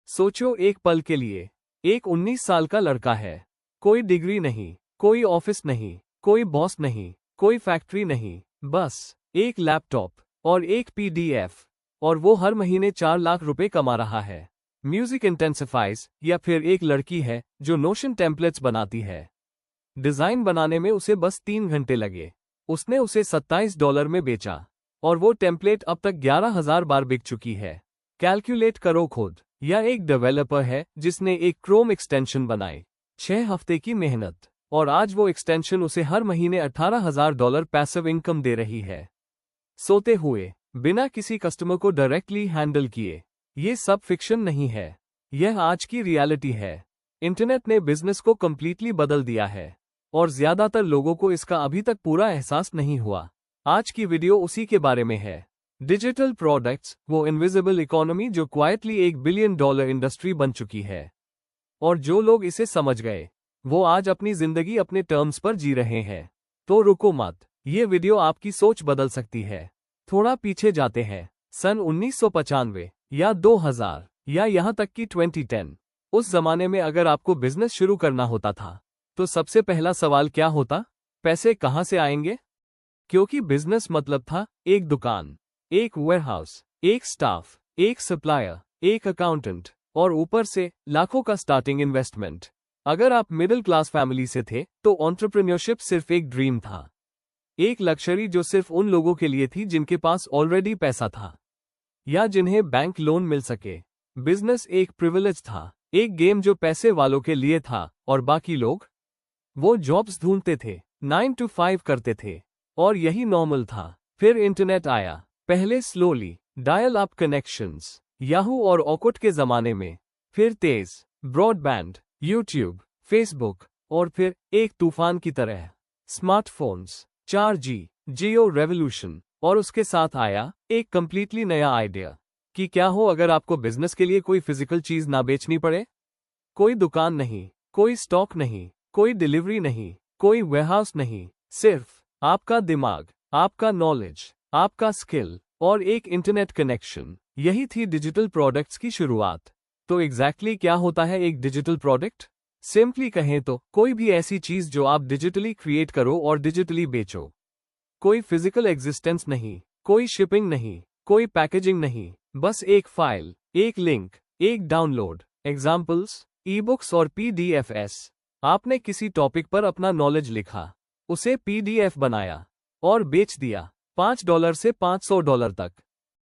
सोचो एक पल के लिए, एक 19 साल का लड़का है, कोई डिग्री नहीं, कोई ऑफिस नहीं, कोई बॉस नहीं, कोई फैक्ट्री नहीं, बस एक लैपटॉप और एक पीडीएफ, और वो हर महीने 4 लाख रुपए कमा रहा है। म्यूजिक इंटेंसिफाइज, या फिर एक लड़की है जो नोशन टेम्पलेट्स बनाती है। डिजाइन बनाने में उसे बस 3 घंटे लगे। उसने उसे $27 में बेचा, और वो टेम्पलेट अब तक 11,000 बार बिक चुकी है। कैलकुलेट करो खुद। या एक डेवलपर है जिसने एक क्रोम एक्सटेंशन बनाई, 6 हफ्ते की मेहनत, और आज वो एक्सटेंशन उसे हर महीने $18,000 पैसिव इनकम दे रही है, सोते हुए, बिना किसी कस्टमर को डायरेक्टली हैंडल किए। ये सब फिक्शन नहीं है, यह आज की रियलिटी है। इंटरनेट ने बिजनेस को कंप्लीटली बदल दिया है, और ज्यादातर लोगों को इसका अभी तक पूरा एहसास नहीं हुआ। आज की वीडियो उसी के बारे में है। डिजिटल प्रोडक्ट्स, वो इनविजिबल इकोनॉमी जो क्वाइटली $1 बिलियन इंडस्ट्री बन चुकी है। और जो लोग इसे समझ गए, वो आज अपनी जिंदगी अपने टर्म्स पर जी रहे हैं। तो रुको मत, ये वीडियो आपकी सोच बदल सकती है। थोड़ा पीछे जाते हैं, सन 1995 या 2000 या यहाँ तक कि 2010। उस जमाने में अगर आपको बिजनेस शुरू करना होता था, तो सबसे पहला सवाल क्या होता? पैसे कहाँ से आएंगे? क्योंकि बिजनेस मतलब था एक दुकान, एक वेयरहाउस, एक स्टाफ, एक सप्लायर, एक अकाउंटेंट, और ऊपर से लाखों का स्टार्टिंग इन्वेस्टमेंट। अगर आप मिडिल क्लास फैमिली से थे, तो एंटरप्रेन्योरशिप सिर्फ एक ड्रीम था, एक लक्जरी जो सिर्फ उन लोगों के लिए थी जिनके पास ऑलरेडी पैसा था, या जिन्हें बैंक लोन मिल सके। बिजनेस एक प्रिविलेज था, एक गेम जो पैसे वालों के लिए था, और बाकी लोग, वो जॉब्स ढूंढते थे, 9 to 5 करते थे, और यही नॉर्मल था। फिर इंटरनेट आया, पहले slowly, dial up connections, Yahoo और ऑकुट के जमाने में, फिर तेज ब्रॉडबैंड, यूट्यूब, फेसबुक, और फिर एक तूफान की तरह स्मार्टफोन्स, 4G, जियो रेवोल्यूशन। और उसके साथ आया एक कंप्लीटली नया आइडिया कि क्या हो अगर आपको बिजनेस के लिए कोई फिजिकल चीज ना बेचनी पड़े। कोई दुकान नहीं, कोई स्टॉक नहीं, कोई डिलीवरी नहीं, कोई वेयरहाउस नहीं, सिर्फ आपका दिमाग, आपका नॉलेज, आपका स्किल, और एक इंटरनेट कनेक्शन। यही थी डिजिटल प्रोडक्ट्स की शुरुआत। तो एग्जैक्टली क्या होता है एक डिजिटल प्रोडक्ट? सिंपली कहें तो कोई भी ऐसी चीज जो आप डिजिटली क्रिएट करो और डिजिटली बेचो। कोई फिजिकल एग्जिस्टेंस नहीं, कोई शिपिंग नहीं, कोई पैकेजिंग नहीं, बस एक फाइल, एक लिंक, एक डाउनलोड। एग्जाम्पल्स, ई बुक्स और पीडीएफएस। आपने किसी टॉपिक पर अपना नॉलेज लिखा, उसे पीडीएफ बनाया, और बेच दिया, $5 से $500 तक।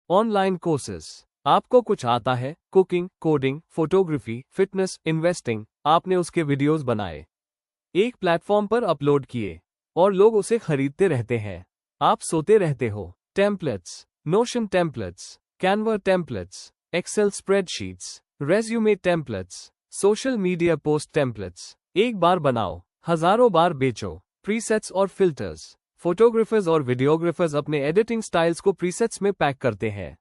ऑनलाइन कोर्सेस, आपको कुछ आता है, cooking, coding, photography, fitness, investing, आपने उसके वीडियोस बनाए, एक प्लेटफॉर्म पर अपलोड किए, और लोग उसे खरीदते रहते हैं। आप सोते रहते हो। Templates, Notion templates, Canva templates, Excel spreadsheets, resume templates, social media post templates. एक बार बनाओ, हजारों बार बेचो। प्रीसेट्स और फिल्टर्स, फोटोग्राफर्स और वीडियोग्राफर्स अपने एडिटिंग स्टाइल्स को प्रीसेट्स में पैक करते हैं,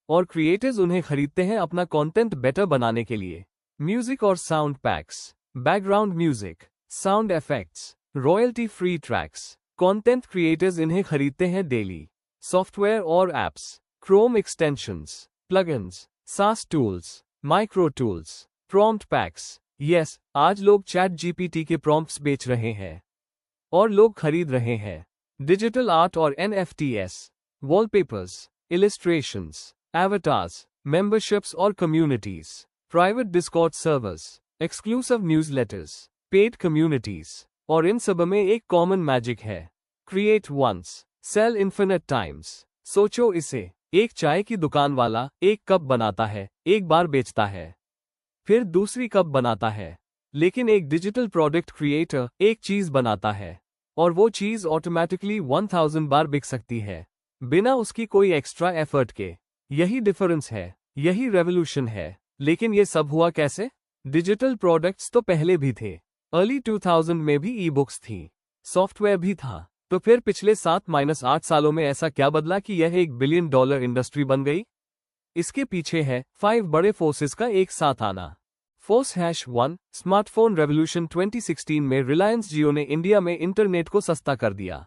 और क्रिएटर्स उन्हें खरीदते हैं अपना कंटेंट बेटर बनाने के लिए। म्यूजिक और sound PACS, background music, sound effects, royalty free tracks, content creators इन्हें खरीदते हैं डेली। सॉफ्टवेयर और एप्स, क्रोम एक्सटेंशंस, प्लगइन्स, सास tools, micro tools, prompt PACS. Yes, आज लोग चैट जीपीटी के प्रॉम्प्ट्स बेच रहे हैं, और लोग खरीद रहे हैं। डिजिटल आर्ट और NFTs, wallpapers, illustrations, avatars, memberships और communities, private Discord servers, exclusive newsletters, paid communities. और इन सब में एक कॉमन मैजिक है, create once, sell infinite times. सोचो इसे, एक चाय की दुकान वाला एक कप बनाता है, एक बार बेचता है, फिर दूसरी कप बनाता है। लेकिन एक डिजिटल प्रोडक्ट क्रिएटर एक चीज बनाता है, और वो चीज ऑटोमेटिकली 1000 बार बिक सकती है, बिना उसकी कोई एक्स्ट्रा एफर्ट के। यही डिफरेंस है, यही रेवोल्यूशन है। लेकिन ये सब हुआ कैसे? डिजिटल प्रोडक्ट्स तो पहले भी थे। अर्ली 2000 में भी ई बुक्स थी, सॉफ्टवेयर भी था। तो फिर पिछले 7-8 सालों में ऐसा क्या बदला कि यह $1 बिलियन इंडस्ट्री बन गई? इसके पीछे है 5 बड़े फोर्सेस का एक साथ आना। Force #1, smartphone revolution. 2016 में रिलायंस जियो ने इंडिया में इंटरनेट को सस्ता कर दिया,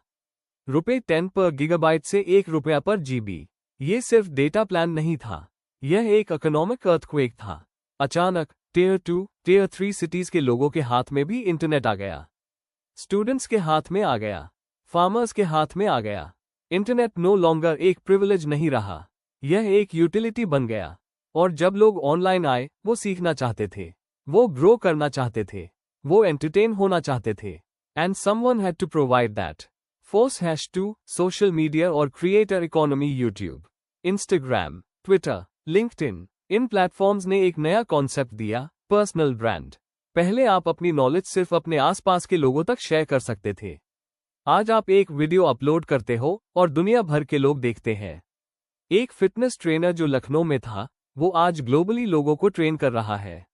₹10 पर गीगाबाइट से ₹1 पर GB। ये सिर्फ डेटा प्लान नहीं था, यह एक इकोनॉमिक अर्थक्वेक था। अचानक टियर 2, टियर 3 सिटीज के लोगों के हाथ में भी इंटरनेट आ गया। स्टूडेंट्स के हाथ में आ गया, फार्मर्स के हाथ में आ गया। इंटरनेट नो लॉन्गर एक प्रिविलेज नहीं रहा, यह एक यूटिलिटी बन गया। और जब लोग ऑनलाइन आए, वो सीखना चाहते थे, वो ग्रो करना चाहते थे, वो एंटरटेन होना चाहते थे। And someone had to provide that. #2 social media और creator economy. YouTube, Instagram, Twitter, LinkedIn, इन प्लेटफॉर्म्स ने एक नया कॉन्सेप्ट दिया, पर्सनल ब्रांड। पहले आप अपनी नॉलेज सिर्फ अपने आसपास के लोगों तक शेयर कर सकते थे। आज आप एक वीडियो अपलोड करते हो और दुनिया भर के लोग देखते हैं। एक फिटनेस ट्रेनर जो लखनऊ में था, वो आज ग्लोबली लोगों को ट्रेन कर रहा है।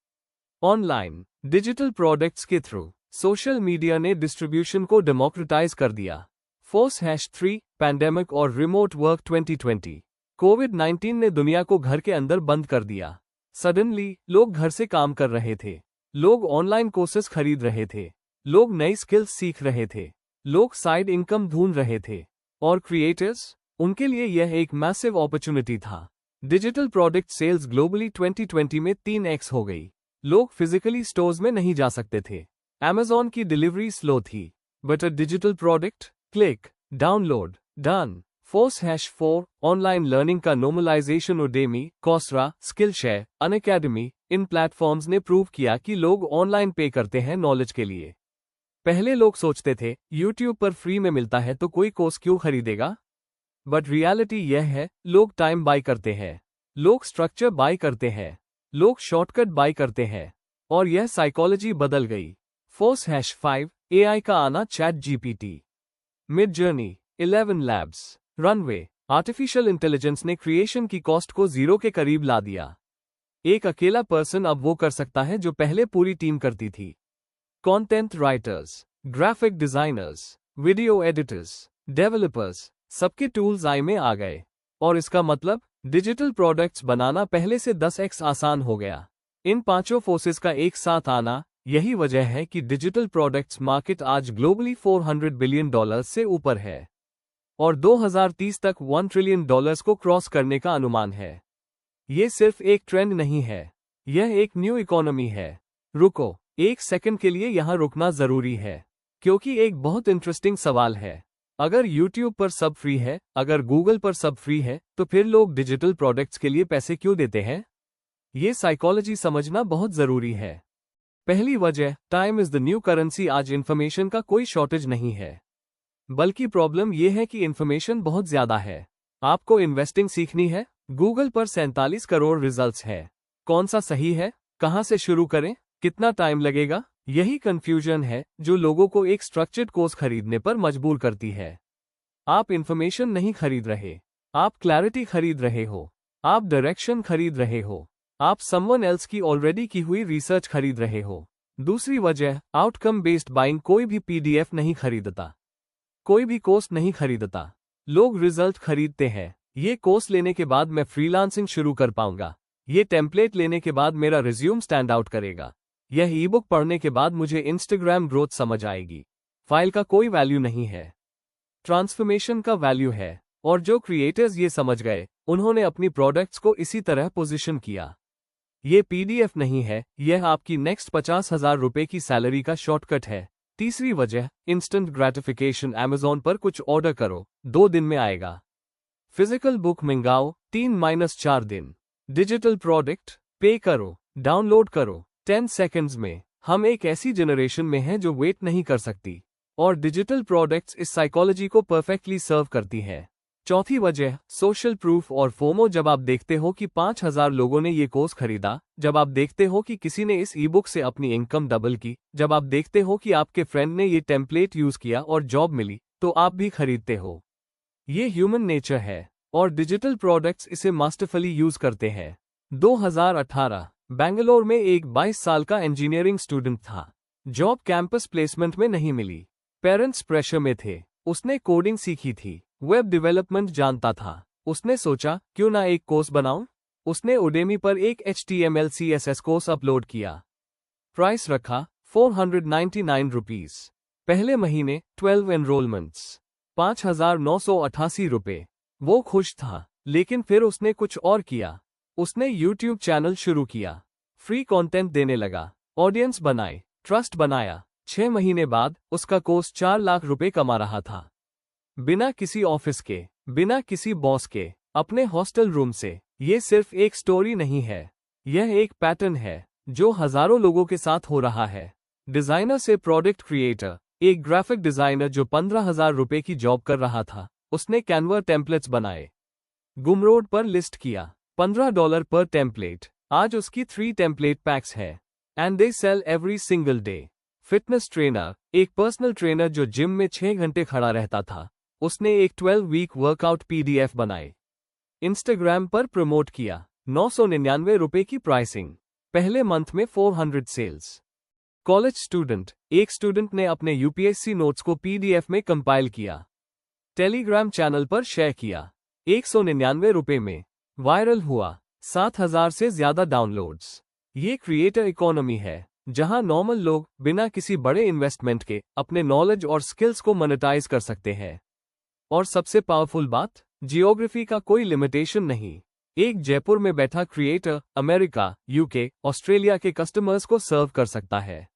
ऑनलाइन डिजिटल प्रोडक्ट्स के थ्रू सोशल मीडिया ने डिस्ट्रीब्यूशन को डेमोक्रेटाइज कर दिया। #3 पैंडेमिक और रिमोट वर्क 2020। कोविड-19 ने दुनिया को घर के अंदर बंद कर दिया। सडनली लोग घर से काम कर रहे थे, लोग ऑनलाइन कोर्सेज खरीद रहे थे, लोग नई स्किल्स सीख रहे थे, लोग साइड इनकम ढूंढ रहे थे। और क्रिएटर्स, उनके लिए यह एक मैसिव अपॉर्चुनिटी था। डिजिटल प्रोडक्ट सेल्स ग्लोबली 2020 में 3x हो गई। लोग फिजिकली स्टोर्स में नहीं जा सकते थे, Amazon की डिलीवरी स्लो थी, but a digital product, click, download, done. #4 online learning का normalization. Udemy, Coursera, Skillshare, Unacademy, इन प्लेटफॉर्म्स ने प्रूव किया कि लोग ऑनलाइन पे करते हैं नॉलेज के लिए। पहले लोग सोचते थे, यूट्यूब पर फ्री में मिलता है तो कोई कोर्स क्यों खरीदेगा? बट रियलिटी यह है, लोग टाइम बाय करते हैं, लोग स्ट्रक्चर बाय करते हैं, लोग शॉर्टकट बाय करते हैं। और यह साइकोलॉजी बदल गई। #5 एआई का आना। Chat GPT, mid journey, 11 labs, runway. Artificial intelligence ने क्रिएशन की कॉस्ट को जीरो के करीब ला दिया। एक अकेला पर्सन अब वो कर सकता है जो पहले पूरी टीम करती थी। Content writers, graphic designers, video editors, developers, सबके टूल्स आई में आ गए। और इसका मतलब डिजिटल प्रोडक्ट्स बनाना पहले से 10x आसान हो गया। इन पांचों फोर्सेस का एक साथ आना, यही वजह है कि डिजिटल प्रोडक्ट्स मार्केट आज ग्लोबली $400 बिलियन से ऊपर है और 2030 तक $1 ट्रिलियन को क्रॉस करने का अनुमान है। ये सिर्फ एक ट्रेंड नहीं है, यह एक न्यू इकोनॉमी है। रुको, एक सेकंड के लिए यहां रुकना जरूरी है, क्योंकि एक बहुत इंटरेस्टिंग सवाल है। अगर YouTube पर सब फ्री है, अगर Google पर सब फ्री है, तो फिर लोग डिजिटल प्रोडक्ट्स के लिए पैसे क्यों देते हैं? ये साइकोलॉजी समझना बहुत जरूरी है। पहली वजह, time is the new currency. आज इन्फॉर्मेशन का कोई शॉर्टेज नहीं है, बल्कि प्रॉब्लम यह है कि इन्फॉर्मेशन बहुत ज्यादा है। आपको इन्वेस्टिंग सीखनी है, Google पर 47 करोड़ रिजल्ट्स है। कौन सा सही है? कहां से शुरू करें? कितना टाइम लगेगा? यही कंफ्यूजन है जो लोगों को एक स्ट्रक्चर्ड कोर्स खरीदने पर मजबूर करती है। आप इन्फॉर्मेशन नहीं खरीद रहे, आप क्लैरिटी खरीद रहे हो, आप डायरेक्शन खरीद रहे हो, आप समवन एल्स की ऑलरेडी की हुई रिसर्च खरीद रहे हो। दूसरी वजह, आउटकम बेस्ड बाइंग। कोई भी PDF नहीं खरीदता, कोई भी कोर्स नहीं खरीदता, लोग रिजल्ट खरीदते हैं। ये कोर्स लेने के बाद मैं फ्रीलांसिंग शुरू कर पाऊंगा, ये टेम्पलेट लेने के बाद मेरा रिज्यूम स्टैंड आउट करेगा, यह ई-बुक पढ़ने के बाद मुझे इंस्टाग्राम ग्रोथ समझ आएगी। फाइल का कोई वैल्यू नहीं है, ट्रांसफॉर्मेशन का वैल्यू है। और जो क्रिएटर्स ये समझ गए, उन्होंने अपनी प्रोडक्ट्स को इसी तरह पोजीशन किया। ये PDF नहीं है, यह आपकी नेक्स्ट 50,000 रुपए की सैलरी का शॉर्टकट है। तीसरी वजह, इंस्टेंट ग्रेटिफिकेशन। Amazon पर कुछ ऑर्डर करो, 2 दिन में आएगा। फिजिकल बुक मंगाओ, 3-4 दिन। डिजिटल प्रोडक्ट, पे करो, डाउनलोड करो, 10 सेकंड्स में। हम एक ऐसी जनरेशन में हैं जो वेट नहीं कर सकती, और डिजिटल प्रोडक्ट्स इस साइकोलॉजी को परफेक्टली सर्व करती है। चौथी वजह, सोशल प्रूफ और फोमो। जब आप देखते हो कि 5,000 लोगों ने ये कोर्स खरीदा, जब आप देखते हो कि किसी ने इस ई-बुक से अपनी इनकम डबल की, जब आप देखते हो कि आपके फ्रेंड ने ये टेम्पलेट यूज किया और जॉब मिली, तो आप भी खरीदते हो। ये ह्यूमन नेचर है, और डिजिटल प्रोडक्ट्स इसे मास्टरफुली यूज करते हैं। 2018 बेंगलोर में एक 22 साल का इंजीनियरिंग स्टूडेंट था। जॉब कैंपस प्लेसमेंट में नहीं मिली, पेरेंट्स प्रेशर में थे। उसने कोडिंग सीखी थी, वेब डेवलपमेंट जानता था। उसने सोचा, क्यों ना एक कोर्स बनाऊं? उसने उडेमी पर एक HTML CSS कोर्स अपलोड किया। प्राइस रखा ₹499। पहले महीने 12 एनरोलमेंट्स, ₹5,988। वो खुश था, लेकिन फिर उसने कुछ और किया। उसने YouTube चैनल शुरू किया, फ्री कंटेंट देने लगा, ऑडियंस बनाए, ट्रस्ट बनाया। 6 महीने बाद उसका कोर्स 4 लाख रुपए कमा रहा था, बिना किसी ऑफिस के, बिना किसी बॉस के, अपने हॉस्टल रूम से। ये सिर्फ एक स्टोरी नहीं है, यह एक पैटर्न है जो हजारों लोगों के साथ हो रहा है। डिजाइनर से प्रोडक्ट क्रिएटर। एक ग्राफिक डिजाइनर जो 15,000 रुपए की जॉब कर रहा था, उसने कैनवा टेम्पलेट्स बनाए, गुमरोड पर लिस्ट किया, $15 पर टेम्पलेट। आज उसकी 3 टेम्पलेट पैक्स है, and they sell every single day. Fitness trainer. एक पर्सनल ट्रेनर जो जिम में 6 घंटे खड़ा रहता था, उसने एक 12 वीक वर्कआउट PDF बनाए, इंस्टाग्राम पर प्रमोट किया। 999 रुपए की प्राइसिंग, पहले मंथ में 400 सेल्स। College student. एक स्टूडेंट ने अपने UPSC नोट्स को PDF में कंपाइल किया, टेलीग्राम चैनल पर शेयर किया, 199 रुपए में वायरल हुआ, 7,000 से ज्यादा डाउनलोड्स। ये क्रिएटर इकोनॉमी है, जहां नॉर्मल लोग बिना किसी बड़े इन्वेस्टमेंट के अपने नॉलेज और स्किल्स को मोनेटाइज कर सकते हैं। और सबसे पावरफुल बात, जियोग्राफी का कोई लिमिटेशन नहीं। एक जयपुर में बैठा क्रिएटर अमेरिका, UK, ऑस्ट्रेलिया के कस्टमर्स को सर्व कर सकता है।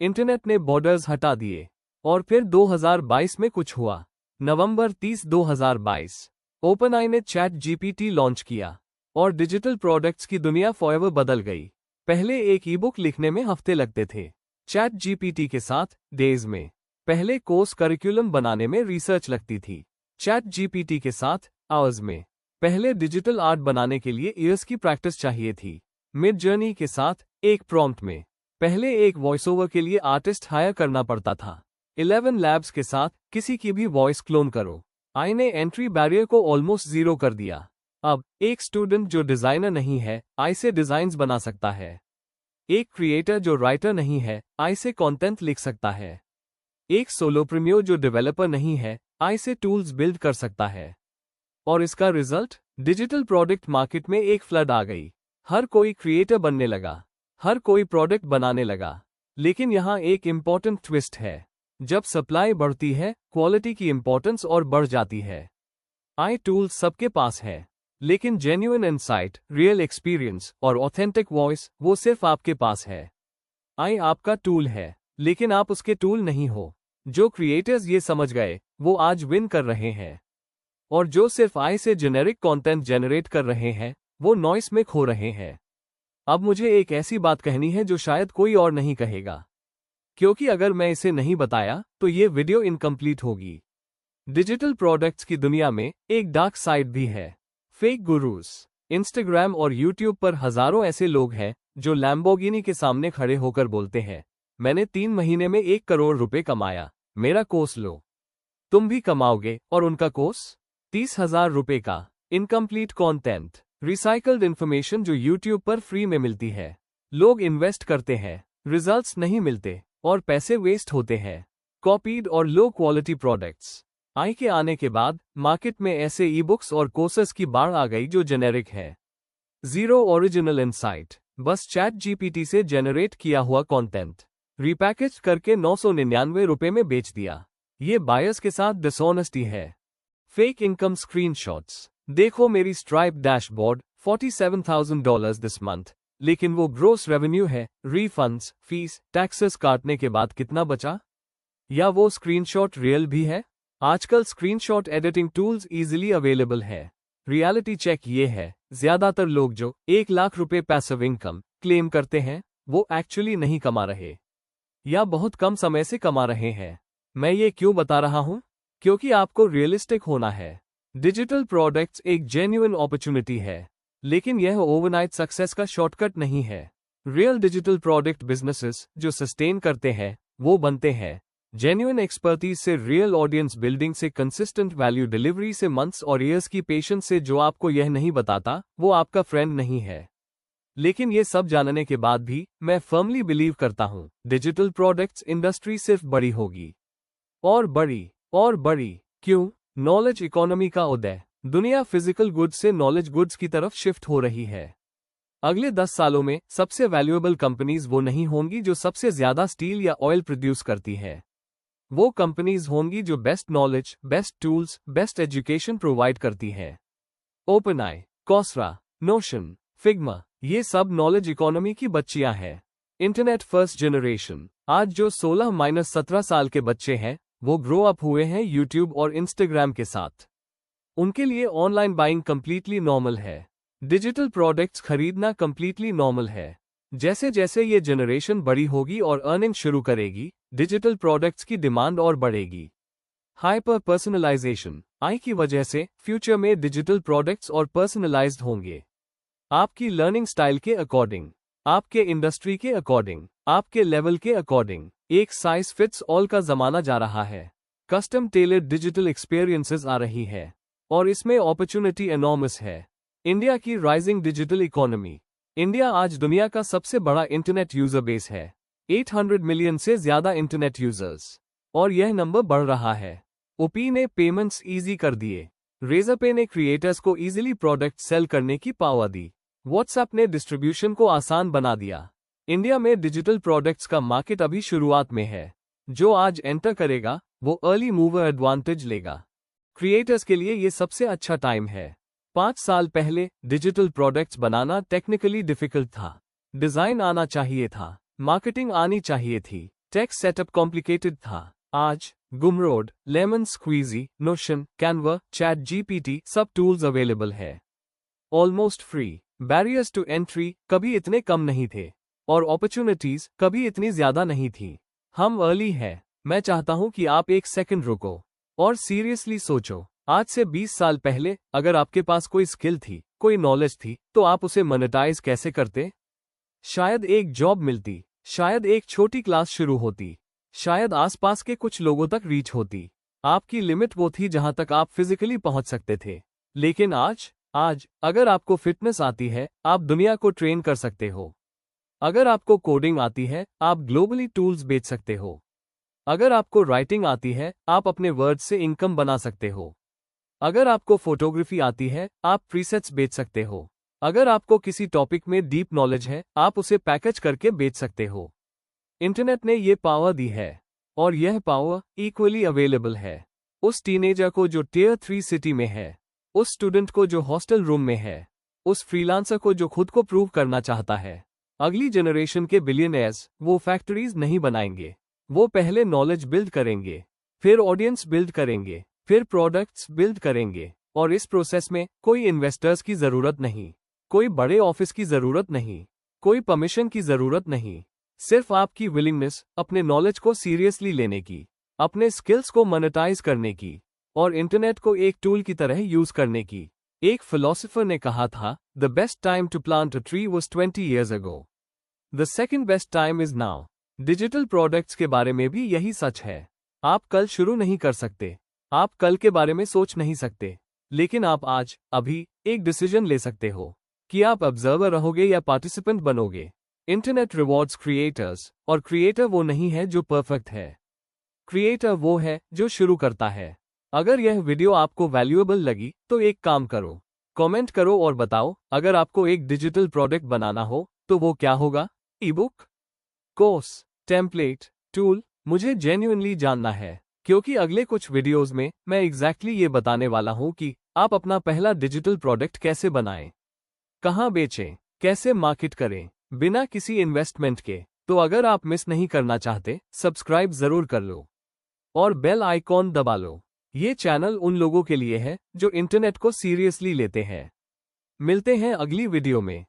इंटरनेट ने बॉर्डर्स हटा दिए। और फिर 2022 में कुछ हुआ। नवंबर 30, 2022, ओपनआई ने ChatGPT लॉन्च किया और डिजिटल प्रोडक्ट्स की दुनिया फॉरएवर बदल गई। पहले एक ईबुक लिखने में हफ्ते लगते थे, ChatGPT के साथ डेज में। पहले कोर्स करिकुलम बनाने में रिसर्च लगती थी, ChatGPT के साथ आवर्स में। पहले डिजिटल आर्ट बनाने के लिए ईयर्स की प्रैक्टिस चाहिए थी, मिड जर्नी के साथ एक प्रॉम्प्ट में। पहले एक वॉइस ओवर के लिए आर्टिस्ट हायर करना पड़ता था, 11 लैब्स के साथ किसी की भी वॉइस क्लोन करो। आई ने एंट्री बैरियर को ऑलमोस्ट 0 कर दिया। अब एक स्टूडेंट जो डिजाइनर नहीं है, आई से डिजाइन्स बना सकता है। एक क्रिएटर जो राइटर नहीं है, आई से कंटेंट लिख सकता है। एक सोलोप्रेन्योर जो डेवलपर नहीं है, आई से टूल्स बिल्ड कर सकता है। और इसका रिजल्ट, डिजिटल प्रोडक्ट मार्केट में एक फ्लड आ गई। हर कोई क्रिएटर बनने लगा, हर कोई प्रोडक्ट बनाने लगा। लेकिन यहाँ एक इम्पॉर्टेंट ट्विस्ट है, जब सप्लाई बढ़ती है, क्वालिटी की इंपॉर्टेंस और बढ़ जाती है। आई टूल्स सबके पास है, लेकिन जेन्युइन इनसाइट, रियल एक्सपीरियंस और ऑथेंटिक वॉइस, वो सिर्फ आपके पास है। आई आपका टूल है, लेकिन आप उसके टूल नहीं हो। जो क्रिएटर्स ये समझ गए, वो आज विन कर रहे हैं। और जो सिर्फ आई से जेनेरिक कंटेंट जनरेट कर रहे हैं, वो नॉइस में खो रहे हैं। अब मुझे एक ऐसी बात कहनी है जो शायद कोई और नहीं कहेगा, क्योंकि अगर मैं इसे नहीं बताया तो ये वीडियो इनकम्प्लीट होगी। डिजिटल प्रोडक्ट्स की दुनिया में एक डार्क साइड भी है। फेक गुरुज। इंस्टाग्राम और यूट्यूब पर हजारों ऐसे लोग हैं जो लैम्बोर्गिनी के सामने खड़े होकर बोलते हैं, मैंने 3 महीने में 1 करोड़ रुपए कमाया, मेरा कोर्स लो, तुम भी कमाओगे। और उनका कोर्स 30,000 रुपए का। इनकम्प्लीट कॉन्टेंट, रिसाइकल्ड इन्फॉर्मेशन जो यूट्यूब पर फ्री में मिलती है। लोग इन्वेस्ट करते हैं, रिजल्ट्स नहीं मिलते और पैसे वेस्ट होते हैं। कॉपीड और लो क्वालिटी प्रोडक्ट्स। आई के आने के बाद मार्केट में ऐसे ई-बुक्स और कोर्सेस की बाढ़ आ गई जो जेनेरिक है। जीरो ओरिजिनल इनसाइट, बस ChatGPT से जनरेट किया हुआ कंटेंट रिपैकेज करके 999 रुपए में बेच दिया। ये बायर्स के साथ डिसऑनेस्टी है। Fake income screenshots. देखो मेरी स्ट्राइप डैशबोर्ड, $47,000 दिस मंथ, लेकिन वो ग्रोस रेवेन्यू है, रीफंड्स, फीस, टैक्सेस काटने के बाद कितना बचा? या वो स्क्रीनशॉट रियल भी है? आजकल screenshot editing tools easily available है। रियलिटी चेक ये है, ज्यादातर लोग जो 1 लाख रुपए पैसिव इनकम क्लेम करते हैं, वो एक्चुअली नहीं कमा रहे, या बहुत कम समय से कमा रहे हैं। मैं ये क्यों बता रहा हूं? क्योंकि आपको रियलिस्टिक होना है। डिजिटल प्रोडक्ट्स एक जेन्युइन अपॉर्चुनिटी है, लेकिन यह ओवरनाइट सक्सेस का शॉर्टकट नहीं है। रियल डिजिटल प्रोडक्ट बिजनेसेस जो सस्टेन करते हैं, वो बनते हैं जेन्युइन एक्सपर्टीज से, रियल ऑडियंस बिल्डिंग से, कंसिस्टेंट वैल्यू डिलीवरी से, मंथ्स और ईयर्स की पेशेंस से। जो आपको यह नहीं बताता, वो आपका फ्रेंड नहीं है। लेकिन ये सब जानने के बाद भी मैं फर्मली बिलीव करता हूं, डिजिटल प्रोडक्ट्स इंडस्ट्री सिर्फ बड़ी होगी, और बड़ी और बड़ी। क्यों? नॉलेज इकोनॉमी का उदय। दुनिया फिजिकल गुड्स से नॉलेज गुड्स की तरफ शिफ्ट हो रही है। अगले 10 सालों में सबसे वैल्यूएबल कंपनीज वो नहीं होंगी जो सबसे ज्यादा स्टील या ऑयल प्रोड्यूस करती है। वो कंपनीज होंगी जो best knowledge, best tools, best education provide करती है। ओपनआई, कॉसरा, नोशन, फिग्मा, ये सब नॉलेज इकोनॉमी की बच्चियां हैं। इंटरनेट फर्स्ट जनरेशन, आज जो 16-17 साल के बच्चे हैं वो ग्रो अप हुए हैं यूट्यूब और इंस्टाग्राम के साथ। उनके लिए ऑनलाइन बाइंग कंप्लीटली नॉर्मल है। डिजिटल प्रोडक्ट्स खरीदना कंप्लीटली नॉर्मल है। जैसे जैसे ये जनरेशन बड़ी होगी और अर्निंग शुरू करेगी, डिजिटल प्रोडक्ट्स की डिमांड और बढ़ेगी। हाइपर पर्सनलाइजेशन, आई की वजह से फ्यूचर में डिजिटल प्रोडक्ट्स और पर्सनलाइज्ड होंगे। आपकी लर्निंग स्टाइल के अकॉर्डिंग, आपके इंडस्ट्री के अकॉर्डिंग, आपके लेवल के अकॉर्डिंग। एक साइज फिट्स ऑल का जमाना जा रहा है। कस्टम टेलर्ड डिजिटल एक्सपीरियंसेस आ रही है और इसमें अपॉर्चुनिटी एनॉर्मस है। इंडिया की राइजिंग डिजिटल इकोनॉमी। इंडिया आज दुनिया का सबसे बड़ा इंटरनेट यूजर बेस है, 800 मिलियन से ज्यादा इंटरनेट यूजर्स, और यह नंबर बढ़ रहा है। ओपी ने पेमेंट्स इजी कर दिए। रेजरपे ने क्रिएटर्स को इजीली प्रोडक्ट सेल करने की पावर दी। व्हाट्सएप ने डिस्ट्रीब्यूशन को आसान बना दिया। इंडिया में डिजिटल प्रोडक्ट्स का मार्केट अभी शुरुआत में है। जो आज एंटर करेगा वो अर्ली मूवर एडवांटेज लेगा। क्रिएटर्स के लिए ये सबसे अच्छा टाइम है। 5 साल पहले डिजिटल प्रोडक्ट्स बनाना टेक्निकली डिफिकल्ट था। डिजाइन आना चाहिए था, मार्केटिंग आनी चाहिए थी, टेक्स्ट सेटअप कॉम्प्लिकेटेड था। आज Gumroad, Lemon Squeezy, Notion, Canva, ChatGPT सब टूल्स अवेलेबल है, almost free. Barriers to entry कभी इतने कम नहीं थे और अपॉर्चुनिटीज कभी इतनी ज्यादा नहीं थी। हम अर्ली है। मैं चाहता हूं कि आप एक सेकंड रुको और सीरियसली सोचो। आज से 20 साल पहले अगर आपके पास कोई स्किल थी, कोई नॉलेज थी, तो आप उसे मोनेटाइज कैसे करते? शायद एक जॉब मिलती, शायद एक छोटी क्लास शुरू होती, शायद आसपास के कुछ लोगों तक रीच होती। आपकी लिमिट वो थी जहां तक आप फिजिकली पहुंच सकते थे। लेकिन आज अगर आपको फिटनेस आती है, आप दुनिया को ट्रेन कर सकते हो। अगर आपको कोडिंग आती है, आप ग्लोबली टूल्स बेच सकते हो। अगर आपको राइटिंग आती है, आप अपने वर्ड से इनकम बना सकते हो। अगर आपको फोटोग्राफी आती है, आप प्रीसेट्स बेच सकते हो। अगर आपको किसी टॉपिक में डीप नॉलेज है, आप उसे पैकेज करके बेच सकते हो। इंटरनेट ने ये पावर दी है और यह पावर इक्वली अवेलेबल है उस टीनेजर को जो टियर 3 सिटी में है, उस स्टूडेंट को जो हॉस्टल रूम में है, उस फ्रीलांसर को जो खुद को प्रूव करना चाहता है। अगली जनरेशन के बिलियनर्स वो फैक्ट्रीज नहीं बनाएंगे, वो पहले नॉलेज बिल्ड करेंगे, फिर ऑडियंस बिल्ड करेंगे, फिर प्रोडक्ट्स बिल्ड करेंगे। और इस प्रोसेस में कोई इन्वेस्टर्स की जरूरत नहीं, कोई बड़े ऑफिस की जरूरत नहीं, कोई परमिशन की जरूरत नहीं। सिर्फ आपकी विलिंगनेस अपने नॉलेज को सीरियसली लेने की, अपने स्किल्स को मोनेटाइज करने की और इंटरनेट को एक टूल की तरह यूज करने की। एक फिलोसोफर ने कहा था, the best time to plant a tree was 20 years ago. The second best time is now. Digital products के बारे में भी यही सच है। आप कल शुरू नहीं कर सकते, आप कल के बारे में सोच नहीं सकते, लेकिन आप आज अभी एक डिसीजन ले सकते हो कि आप ऑब्जर्वर रहोगे या पार्टिसिपेंट बनोगे। इंटरनेट रिवॉर्ड्स क्रिएटर्स, और क्रिएटर वो नहीं है जो परफेक्ट है, क्रिएटर वो है जो शुरू करता है। अगर यह वीडियो आपको वैल्यूएबल लगी तो एक काम करो, कमेंट करो और बताओ अगर आपको एक डिजिटल प्रोडक्ट बनाना हो तो वो क्या होगा। ई बुक, कोर्स, टेम्पलेट, टूल, मुझे जेन्युइनली जानना है, क्योंकि अगले कुछ वीडियोस में मैं एग्जैक्टली ये बताने वाला हूं कि आप अपना पहला डिजिटल प्रोडक्ट कैसे बनाएं, कहां बेचें, कैसे मार्केट करें बिना किसी इन्वेस्टमेंट के। तो अगर आप मिस नहीं करना चाहते, सब्सक्राइब जरूर कर लो और बेल आइकॉन दबा लो। ये चैनल उन लोगों के लिए है जो इंटरनेट को सीरियसली लेते हैं। मिलते हैं अगली वीडियो में।